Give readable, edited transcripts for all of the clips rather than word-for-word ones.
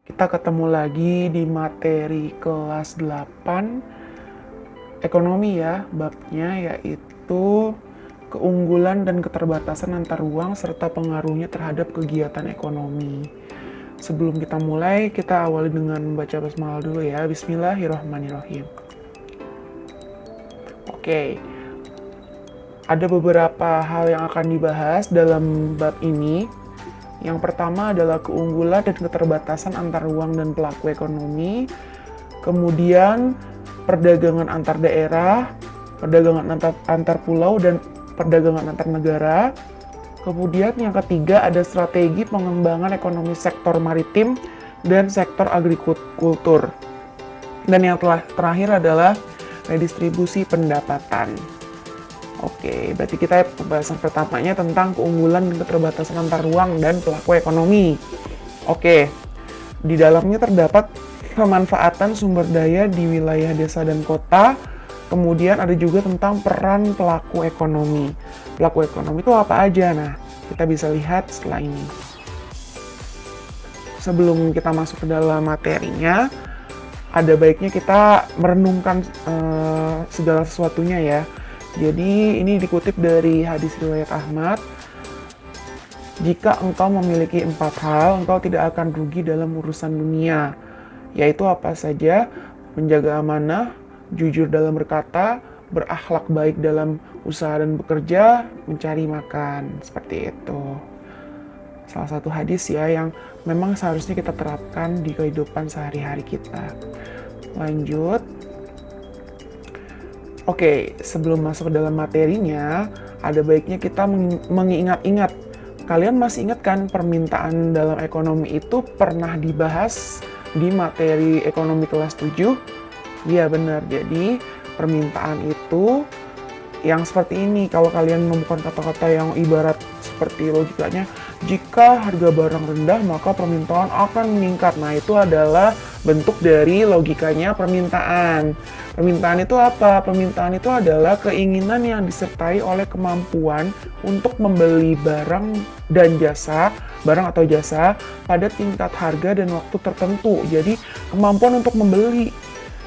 Kita ketemu lagi di materi kelas 8 ekonomi ya, babnya yaitu keunggulan dan keterbatasan antar ruang serta pengaruhnya terhadap kegiatan ekonomi. Sebelum kita mulai, kita awali dengan membaca basmalah dulu ya. Bismillahirrahmanirrahim. Oke. Ada beberapa hal yang akan dibahas dalam bab ini. Yang pertama adalah keunggulan dan keterbatasan antar ruang dan pelaku ekonomi. Kemudian perdagangan antar daerah, perdagangan antar pulau, dan perdagangan antar negara. Kemudian yang ketiga ada strategi pengembangan ekonomi sektor maritim dan sektor agrikultur. Dan yang terakhir adalah redistribusi pendapatan. Oke, berarti kita pembahasan pertamanya tentang keunggulan dan keterbatasan antar ruang dan pelaku ekonomi. Oke, di dalamnya terdapat pemanfaatan sumber daya di wilayah desa dan kota. Kemudian ada juga tentang peran pelaku ekonomi. Pelaku ekonomi itu apa aja? Nah, kita bisa lihat setelah ini. Sebelum kita masuk ke dalam materinya, ada baiknya kita merenungkan segala sesuatunya ya. Jadi ini dikutip dari hadis riwayat Ahmad. Jika engkau memiliki 4 hal, engkau tidak akan rugi dalam urusan dunia. Yaitu apa saja? Menjaga amanah, jujur dalam berkata, berakhlak baik dalam usaha dan bekerja, mencari makan. Seperti itu. Salah satu hadis ya yang memang seharusnya kita terapkan di kehidupan sehari-hari kita. Lanjut. Oke, sebelum masuk ke dalam materinya, ada baiknya kita mengingat-ingat. Kalian masih ingat kan permintaan dalam ekonomi itu pernah dibahas di materi ekonomi kelas 7? Iya benar, jadi permintaan itu yang seperti ini. Kalau kalian menemukan kata-kata yang ibarat seperti logikanya, jika harga barang rendah maka permintaan akan meningkat. Nah itu adalah bentuk dari logikanya permintaan. Permintaan itu apa? Permintaan itu adalah keinginan yang disertai oleh kemampuan untuk membeli barang dan jasa, barang atau jasa pada tingkat harga dan waktu tertentu. Jadi kemampuan untuk membeli.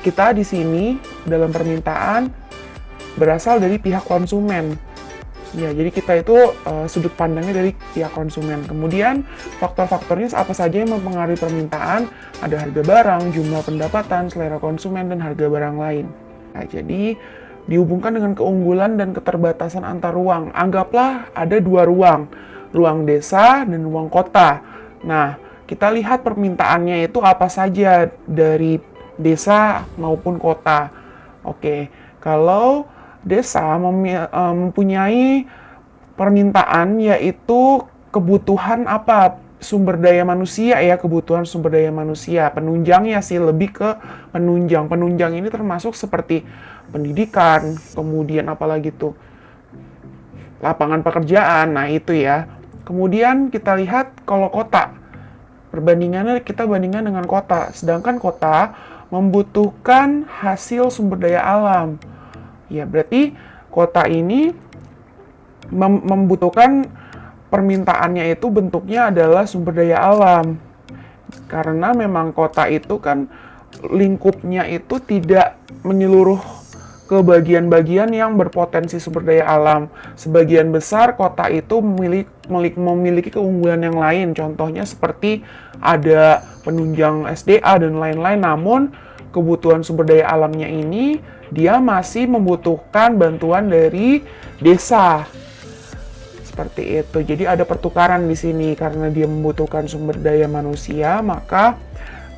Kita di sini dalam permintaan berasal dari pihak konsumen. Ya, jadi kita itu sudut pandangnya dari pihak konsumen. Kemudian faktor-faktornya apa saja yang mempengaruhi permintaan? Ada harga barang, jumlah pendapatan, selera konsumen, dan harga barang lain. Nah, jadi dihubungkan dengan keunggulan dan keterbatasan antar ruang. Anggaplah ada 2 ruang, ruang desa dan ruang kota. Nah, kita lihat permintaannya itu apa saja dari desa maupun kota. Oke, kalau desa mempunyai permintaan yaitu kebutuhan apa? Sumber daya manusia ya, kebutuhan sumber daya manusia. Penunjangnya sih lebih ke penunjang. Penunjang ini termasuk seperti pendidikan, kemudian apalagi tuh lapangan pekerjaan. Nah, itu ya. Kemudian kita lihat kalau kota. Perbandingannya kita bandingkan dengan kota. Sedangkan kota membutuhkan hasil sumber daya alam. Ya, berarti kota ini membutuhkan permintaannya itu bentuknya adalah sumber daya alam. Karena memang kota itu kan lingkupnya itu tidak menyeluruh ke bagian-bagian yang berpotensi sumber daya alam. Sebagian besar kota itu memiliki keunggulan yang lain. Contohnya seperti ada penunjang SDA dan lain-lain. Namun kebutuhan sumber daya alamnya ini dia masih membutuhkan bantuan dari desa. Seperti itu. Jadi ada pertukaran di sini karena dia membutuhkan sumber daya manusia, maka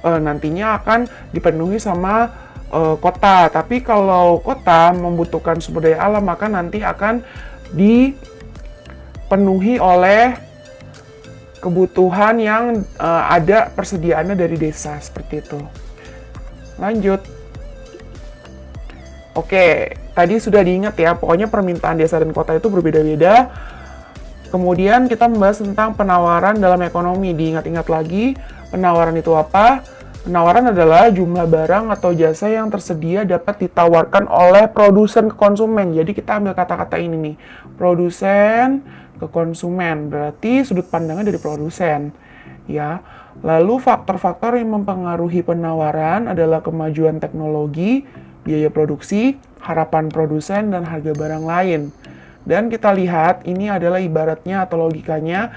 nantinya akan dipenuhi sama kota. Tapi kalau kota membutuhkan sumber daya alam, maka nanti akan dipenuhi oleh kebutuhan yang ada persediaannya dari desa. Seperti itu. Lanjut. Oke, tadi sudah diingat ya, pokoknya permintaan desa dan kota itu berbeda-beda. Kemudian kita membahas tentang penawaran dalam ekonomi. Diingat-ingat lagi, penawaran itu apa? Penawaran adalah jumlah barang atau jasa yang tersedia dapat ditawarkan oleh produsen ke konsumen. Jadi kita ambil kata-kata ini nih, produsen ke konsumen. Berarti sudut pandangnya dari produsen. Ya, Lalu faktor-faktor yang mempengaruhi penawaran adalah kemajuan teknologi, biaya produksi, harapan produsen, dan harga barang lain. Dan kita lihat ini adalah ibaratnya atau logikanya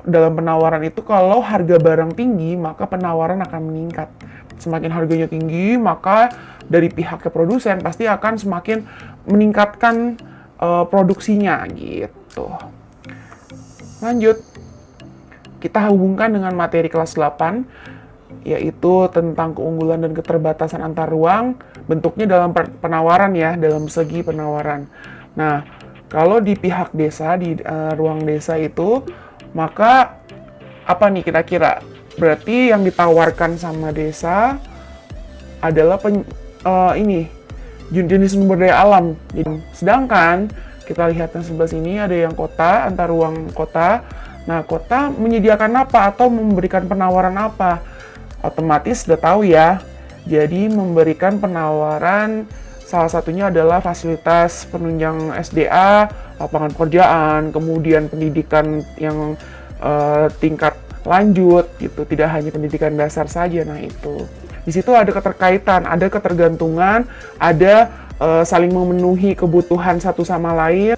dalam penawaran itu kalau harga barang tinggi maka penawaran akan meningkat. Semakin harganya tinggi maka dari pihak produsen pasti akan semakin meningkatkan produksinya gitu. Lanjut. Kita hubungkan dengan materi kelas 8, yaitu tentang keunggulan dan keterbatasan antar ruang, bentuknya dalam penawaran ya, dalam segi penawaran. Nah, kalau di pihak desa, di ruang desa itu, maka apa nih kira-kira? Berarti yang ditawarkan sama desa adalah jenis sumber daya alam. Sedangkan kita lihat yang sebelah sini ada yang kota, antar ruang kota. Nah, kota menyediakan apa atau memberikan penawaran apa? Otomatis sudah tahu ya. Jadi memberikan penawaran salah satunya adalah fasilitas penunjang SDA, lapangan pekerjaan, kemudian pendidikan yang tingkat lanjut gitu, tidak hanya pendidikan dasar saja. Nah, itu. Di situ ada keterkaitan, ada ketergantungan, ada saling memenuhi kebutuhan satu sama lain.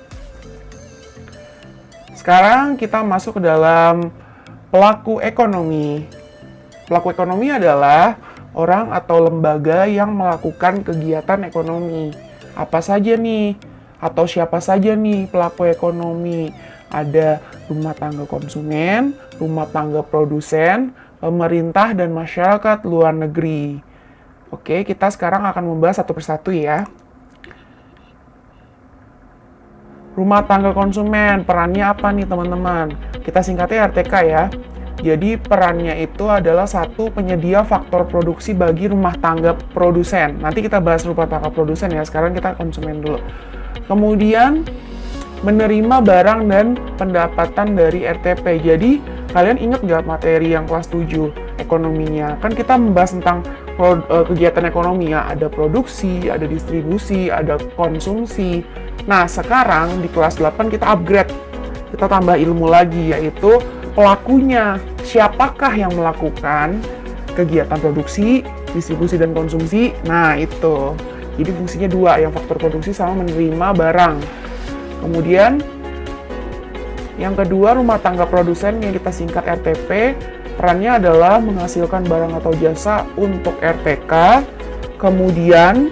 Sekarang kita masuk ke dalam pelaku ekonomi. Pelaku ekonomi adalah orang atau lembaga yang melakukan kegiatan ekonomi. Apa saja nih? Atau siapa saja nih pelaku ekonomi? Ada rumah tangga konsumen, rumah tangga produsen, pemerintah, dan masyarakat luar negeri. Oke, kita sekarang akan membahas satu persatu ya. Rumah tangga konsumen, perannya apa nih teman-teman? Kita singkatnya RTK ya. Jadi perannya itu adalah satu penyedia faktor produksi bagi rumah tangga produsen. Nanti kita bahas rumah tangga produsen ya, sekarang kita konsumen dulu. Kemudian menerima barang dan pendapatan dari RTP. Jadi kalian ingat nggak materi yang kelas 7 ekonominya? Kan kita membahas tentang kegiatan ekonomi ya, ada produksi, ada distribusi, ada konsumsi. Nah, sekarang di kelas 8 kita upgrade, kita tambah ilmu lagi, yaitu pelakunya. Siapakah yang melakukan kegiatan produksi, distribusi, dan konsumsi? Nah, itu. Jadi fungsinya dua, yang faktor produksi sama menerima barang. Kemudian, yang kedua, rumah tangga produsen yang kita singkat RTP, perannya adalah menghasilkan barang atau jasa untuk RTK, kemudian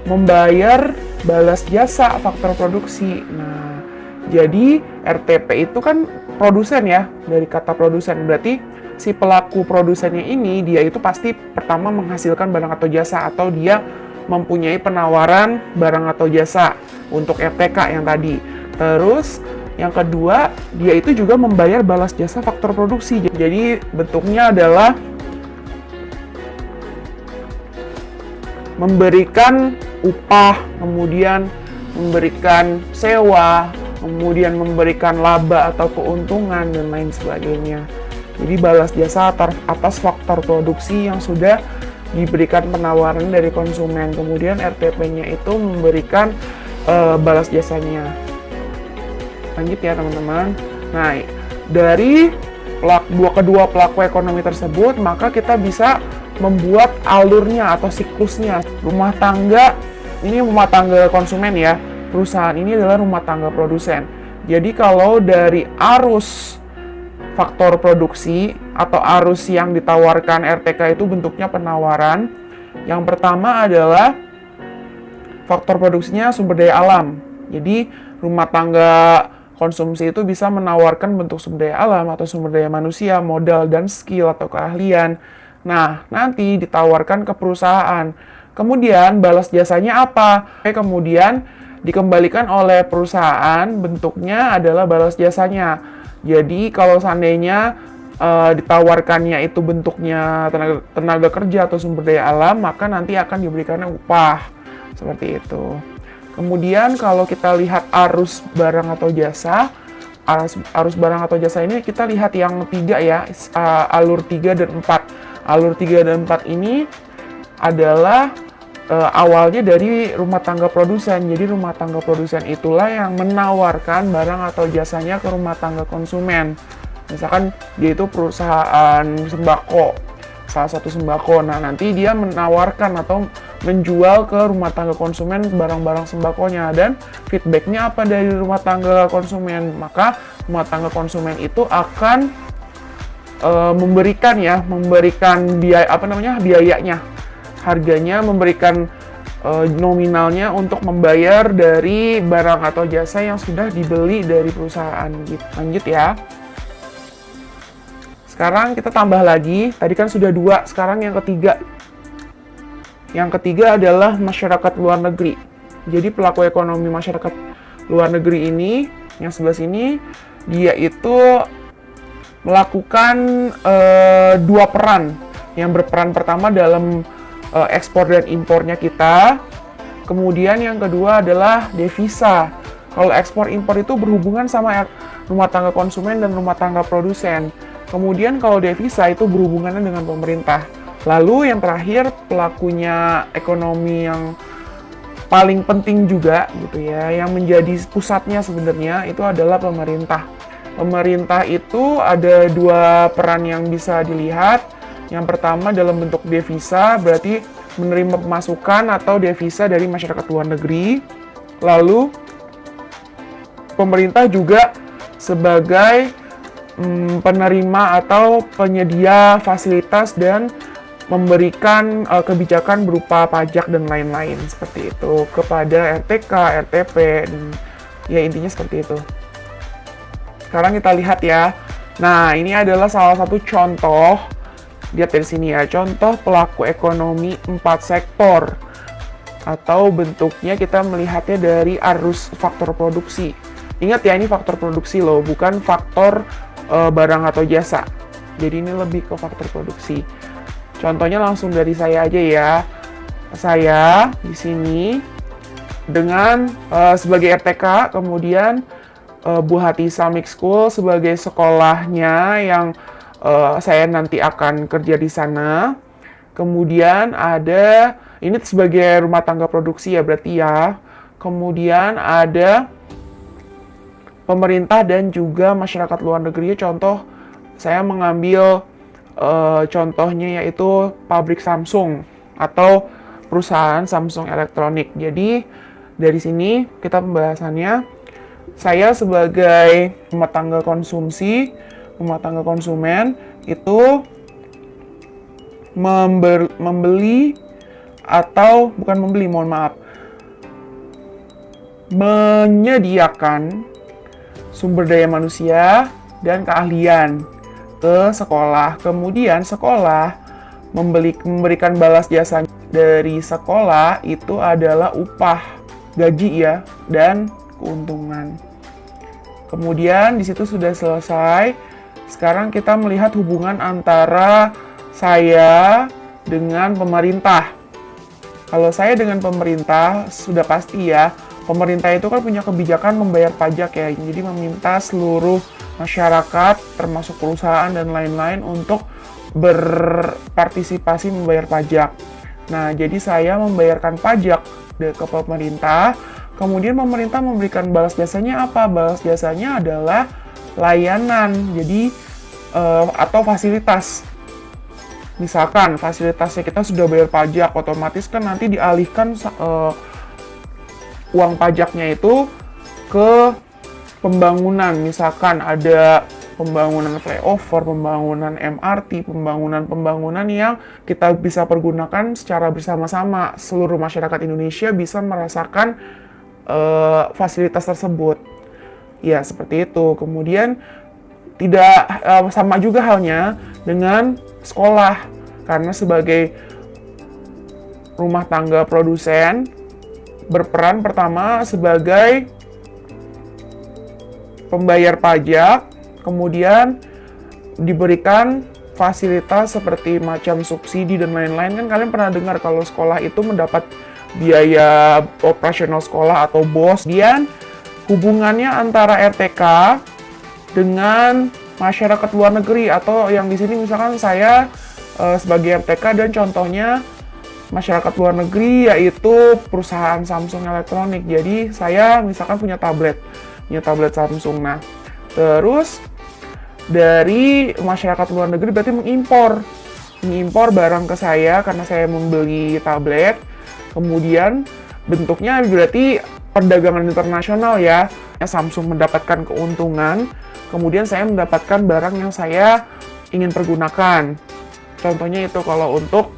membayar balas jasa faktor produksi. Nah, jadi RTP itu kan produsen ya, dari kata produsen. Berarti si pelaku produsennya ini, dia itu pasti pertama menghasilkan barang atau jasa, atau dia mempunyai penawaran barang atau jasa untuk RTK yang tadi. Terus, yang kedua, dia itu juga membayar balas jasa faktor produksi. Jadi, bentuknya adalah memberikan upah, kemudian memberikan sewa, kemudian memberikan laba atau keuntungan, dan lain sebagainya. Jadi balas jasa atas faktor produksi yang sudah diberikan penawaran dari konsumen. Kemudian RTP-nya itu memberikan balas jasanya. Lanjut ya teman-teman. Nah, dari kedua pelaku ekonomi tersebut, maka kita bisa membuat alurnya atau siklusnya. Rumah tangga, ini rumah tangga konsumen ya. Perusahaan ini adalah rumah tangga produsen. Jadi kalau dari arus faktor produksi atau arus yang ditawarkan RTK itu bentuknya penawaran. Yang pertama adalah faktor produksinya sumber daya alam. Jadi rumah tangga konsumsi itu bisa menawarkan bentuk sumber daya alam atau sumber daya manusia, modal dan skill atau keahlian. Nah, nanti ditawarkan ke perusahaan. Kemudian balas jasanya apa? Kemudian dikembalikan oleh perusahaan, bentuknya adalah balas jasanya. Jadi kalau seandainya ditawarkannya itu bentuknya tenaga kerja atau sumber daya alam, maka nanti akan diberikannya upah. Seperti itu. Kemudian kalau kita lihat arus barang atau jasa, arus barang atau jasa ini kita lihat yang 3 ya, alur 3 dan 4. Alur 3 dan 4 ini adalah awalnya dari rumah tangga produsen. Jadi rumah tangga produsen itulah yang menawarkan barang atau jasanya ke rumah tangga konsumen. Misalkan dia itu perusahaan sembako, salah satu sembako. Nah, nanti dia menawarkan atau menjual ke rumah tangga konsumen barang-barang sembakonya, dan feedbacknya apa dari rumah tangga konsumen? Maka rumah tangga konsumen itu akan memberikan biayanya, harganya, memberikan nominalnya untuk membayar dari barang atau jasa yang sudah dibeli dari perusahaan. Lanjut ya. Sekarang kita tambah lagi, tadi kan sudah 2, sekarang yang ketiga. Yang ketiga adalah masyarakat luar negeri. Jadi pelaku ekonomi masyarakat luar negeri ini, yang sebelah sini, dia itu melakukan 2 peran. Yang berperan pertama dalam ekspor dan impornya kita. Kemudian yang kedua adalah devisa. Kalau ekspor impor itu berhubungan sama rumah tangga konsumen dan rumah tangga produsen. Kemudian kalau devisa itu berhubungannya dengan pemerintah. Lalu yang terakhir, pelakunya ekonomi yang paling penting juga gitu ya, yang menjadi pusatnya sebenarnya itu adalah pemerintah. Pemerintah itu ada 2 peran yang bisa dilihat. Yang pertama dalam bentuk devisa, berarti menerima pemasukan atau devisa dari masyarakat luar negeri. Lalu pemerintah juga sebagai penerima atau penyedia fasilitas dan memberikan kebijakan berupa pajak dan lain-lain seperti itu kepada RTK, RTP, dan ya intinya seperti itu. Sekarang kita lihat ya. Nah, ini adalah salah satu contoh. Lihat dari sini ya, contoh pelaku ekonomi 4 sektor. Atau bentuknya kita melihatnya dari arus faktor produksi. Ingat ya, ini faktor produksi loh, bukan faktor barang atau jasa. Jadi ini lebih ke faktor produksi. Contohnya langsung dari saya aja ya. Saya di sini dengan sebagai RTK, kemudian Bu Hati Islamic School sebagai sekolahnya yang saya nanti akan kerja di sana. Kemudian ada, ini sebagai rumah tangga produksi ya berarti ya. Kemudian ada pemerintah dan juga masyarakat luar negeri. Contoh, saya mengambil contohnya yaitu pabrik Samsung atau perusahaan Samsung Elektronik. Jadi dari sini kita pembahasannya, saya sebagai rumah tangga konsumsi, rumah tangga konsumen itu membeli atau bukan membeli, mohon maaf, menyediakan sumber daya manusia dan keahlian ke sekolah. Kemudian sekolah memberikan balas jasa dari sekolah itu adalah upah, gaji ya, dan keuntungan. Kemudian di situ sudah selesai. Sekarang kita melihat hubungan antara saya dengan pemerintah. Kalau saya dengan pemerintah, sudah pasti ya, pemerintah itu kan punya kebijakan membayar pajak ya. Jadi meminta seluruh masyarakat, termasuk perusahaan dan lain-lain untuk berpartisipasi membayar pajak. Nah, jadi saya membayarkan pajak ke pemerintah, kemudian pemerintah memberikan balas jasanya apa? Balas jasanya adalah layanan, jadi atau fasilitas. Misalkan fasilitasnya kita sudah bayar pajak, otomatis kan nanti dialihkan uang pajaknya itu ke pembangunan. Misalkan ada pembangunan flyover, pembangunan MRT, pembangunan yang kita bisa pergunakan secara bersama-sama. Seluruh masyarakat Indonesia bisa merasakan fasilitas tersebut. Ya, seperti itu. Kemudian tidak sama juga halnya dengan sekolah, karena sebagai rumah tangga produsen berperan pertama sebagai pembayar pajak, kemudian diberikan fasilitas seperti macam subsidi dan lain-lain. Kan kalian pernah dengar kalau sekolah itu mendapat biaya operasional sekolah atau BOS. Kemudian hubungannya antara RTK dengan masyarakat luar negeri, atau yang di sini misalkan saya sebagai RTK dan contohnya masyarakat luar negeri yaitu perusahaan Samsung Elektronik. Jadi saya misalkan punya tablet Samsung. Nah, terus dari masyarakat luar negeri berarti mengimpor barang ke saya karena saya membeli tablet. Kemudian bentuknya berarti perdagangan internasional ya. Samsung mendapatkan keuntungan, kemudian saya mendapatkan barang yang saya ingin pergunakan. Contohnya itu kalau untuk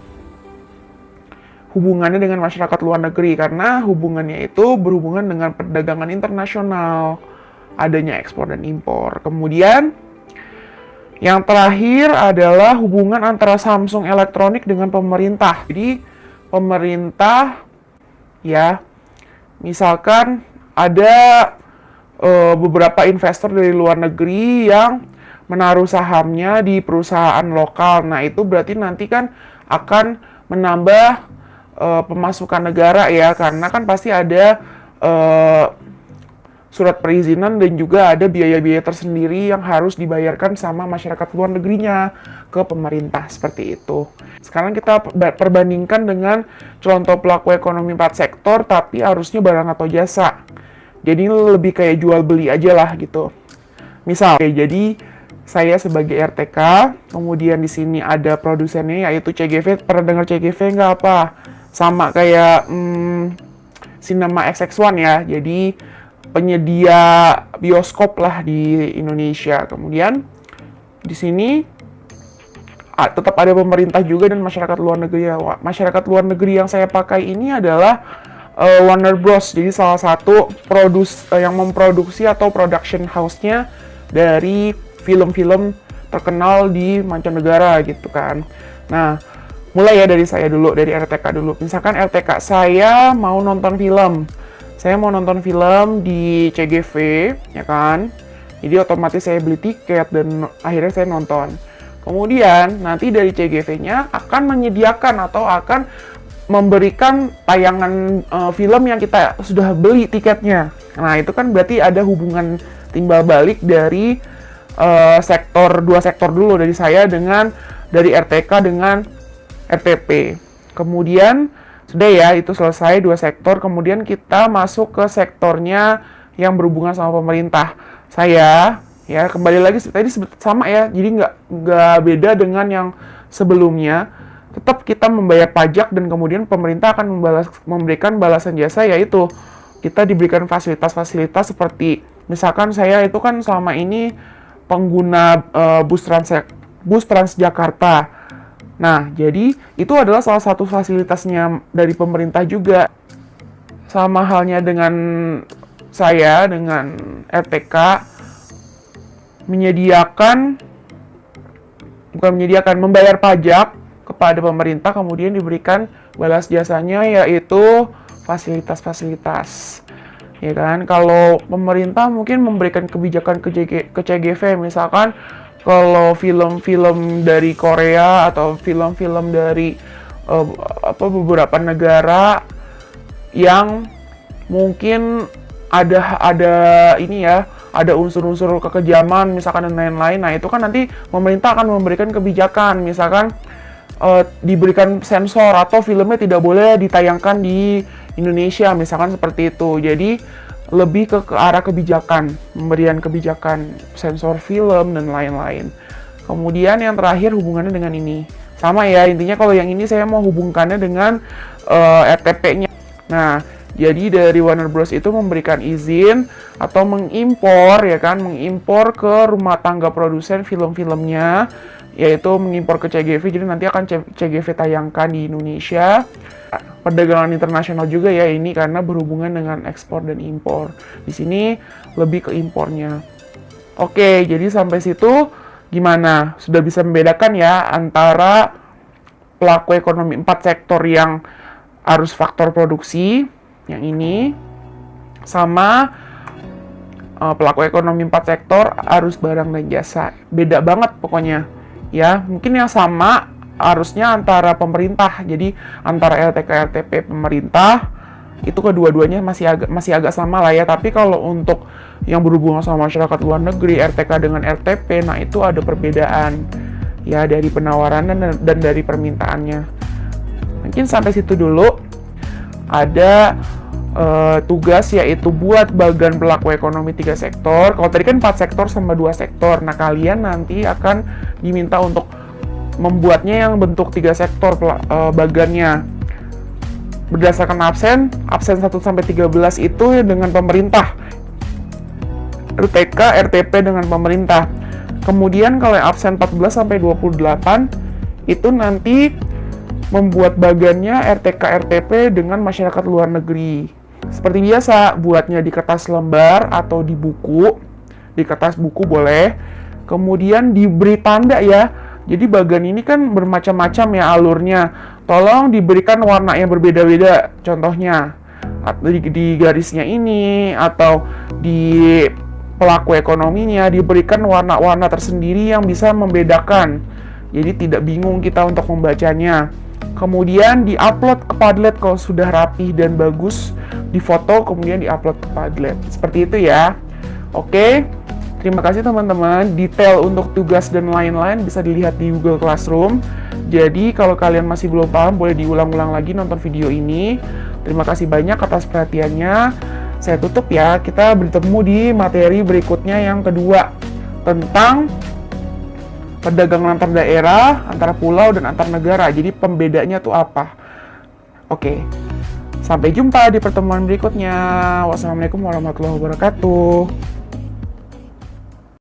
hubungannya dengan masyarakat luar negeri, karena hubungannya itu berhubungan dengan perdagangan internasional, adanya ekspor dan impor. Kemudian yang terakhir adalah hubungan antara Samsung Elektronik dengan pemerintah. Jadi pemerintah ya, misalkan ada beberapa investor dari luar negeri yang menaruh sahamnya di perusahaan lokal. Nah, itu berarti nanti kan akan menambah pemasukan negara ya, karena kan pasti ada surat perizinan dan juga ada biaya-biaya tersendiri yang harus dibayarkan sama masyarakat luar negerinya ke pemerintah, seperti itu. Sekarang kita perbandingkan dengan contoh pelaku ekonomi 4 sektor, tapi harusnya barang atau jasa. Jadi lebih kayak jual beli aja lah gitu. Misal, jadi saya sebagai RTK, kemudian di sini ada produsennya yaitu CGV. Pernah dengar CGV nggak apa? Sama kayak Cinema XX1 ya. Jadi penyedia bioskop lah di Indonesia. Kemudian di sini tetap ada pemerintah juga dan masyarakat luar negeri. Masyarakat luar negeri yang saya pakai ini adalah Warner Bros. Jadi salah satu yang memproduksi atau production house-nya dari film-film terkenal di mancanegara gitu kan. Nah, mulai ya dari saya dulu, dari RTK dulu. Misalkan RTK saya mau nonton film. Saya mau nonton film di CGV, ya kan? Jadi otomatis saya beli tiket dan akhirnya saya nonton. Kemudian nanti dari CGV-nya akan menyediakan atau akan memberikan tayangan film yang kita sudah beli tiketnya. Nah, itu kan berarti ada hubungan timbal balik dari dua sektor dulu, dari saya dari RTK dengan RTP. Kemudian sudah ya, itu selesai dua sektor. Kemudian kita masuk ke sektornya yang berhubungan sama pemerintah. Saya ya kembali lagi tadi sama ya, jadi nggak beda dengan yang sebelumnya. Tetap kita membayar pajak dan kemudian pemerintah akan memberikan balasan jasa, yaitu kita diberikan fasilitas-fasilitas seperti misalkan saya itu kan selama ini pengguna bus Transjakarta. Nah, jadi itu adalah salah satu fasilitasnya dari pemerintah juga. Sama halnya dengan saya, dengan RTK, membayar pajak kepada pemerintah, kemudian diberikan balas jasanya, yaitu fasilitas-fasilitas. Ya kan, kalau pemerintah mungkin memberikan kebijakan ke CGV, misalkan kalau film-film dari Korea atau film-film dari beberapa negara yang mungkin ada unsur-unsur kekejaman misalkan dan lain-lain. Nah, itu kan nanti pemerintah akan memberikan kebijakan, misalkan diberikan sensor atau filmnya tidak boleh ditayangkan di Indonesia, misalkan seperti itu. Jadi lebih ke arah kebijakan, pemberian kebijakan, sensor film, dan lain-lain. Kemudian yang terakhir hubungannya dengan ini. Sama ya, intinya kalau yang ini saya mau hubungkannya dengan RTP-nya. Nah, jadi dari Warner Bros. Itu memberikan izin atau mengimpor, ya kan, mengimpor ke rumah tangga produsen film-filmnya, yaitu mengimpor ke CGV, jadi nanti akan CGV tayangkan di Indonesia. Perdagangan internasional juga ya ini, karena berhubungan dengan ekspor dan impor. Di sini lebih ke impornya. Oke, jadi sampai situ gimana? Sudah bisa membedakan ya antara pelaku ekonomi 4 sektor yang arus faktor produksi, yang ini, sama pelaku ekonomi 4 sektor arus barang dan jasa. Beda banget pokoknya. Ya, mungkin yang sama harusnya antara pemerintah, jadi antara LTK RTP pemerintah itu kedua-duanya masih agak sama lah ya. Tapi kalau untuk yang berhubungan sama masyarakat luar negeri, RTK dengan RTP, nah itu ada perbedaan ya dari penawaran dan dari permintaannya. Mungkin sampai situ dulu. Ada tugas, yaitu buat bagan pelaku ekonomi 3 sektor. Kalau tadi kan 4 sektor sama 2 sektor. Nah, kalian nanti akan diminta untuk membuatnya yang bentuk 3 sektor bagannya. Berdasarkan absen 1 sampai 13 itu dengan pemerintah. RTK, RTP dengan pemerintah. Kemudian kalau yang absen 14 sampai 28 itu nanti membuat bagannya RTK, RTP dengan masyarakat luar negeri. Seperti biasa, buatnya di kertas lembar atau di buku. Di kertas buku boleh. Kemudian diberi tanda ya. Jadi bagan ini kan bermacam-macam ya alurnya. Tolong diberikan warna yang berbeda-beda. Contohnya, di garisnya ini atau di pelaku ekonominya diberikan warna-warna tersendiri yang bisa membedakan. Jadi tidak bingung kita untuk membacanya. Kemudian diupload ke Padlet kalau sudah rapih dan bagus, difoto kemudian diupload ke Padlet. Seperti itu ya. Oke. Terima kasih teman-teman. Detail untuk tugas dan lain-lain bisa dilihat di Google Classroom. Jadi kalau kalian masih belum paham, boleh diulang-ulang lagi nonton video ini. Terima kasih banyak atas perhatiannya. Saya tutup ya. Kita bertemu di materi berikutnya yang kedua tentang perdagangan antar daerah, antara pulau, dan antar negara. Jadi pembedanya tuh apa? Oke. Sampai jumpa di pertemuan berikutnya. Wassalamualaikum warahmatullahi wabarakatuh.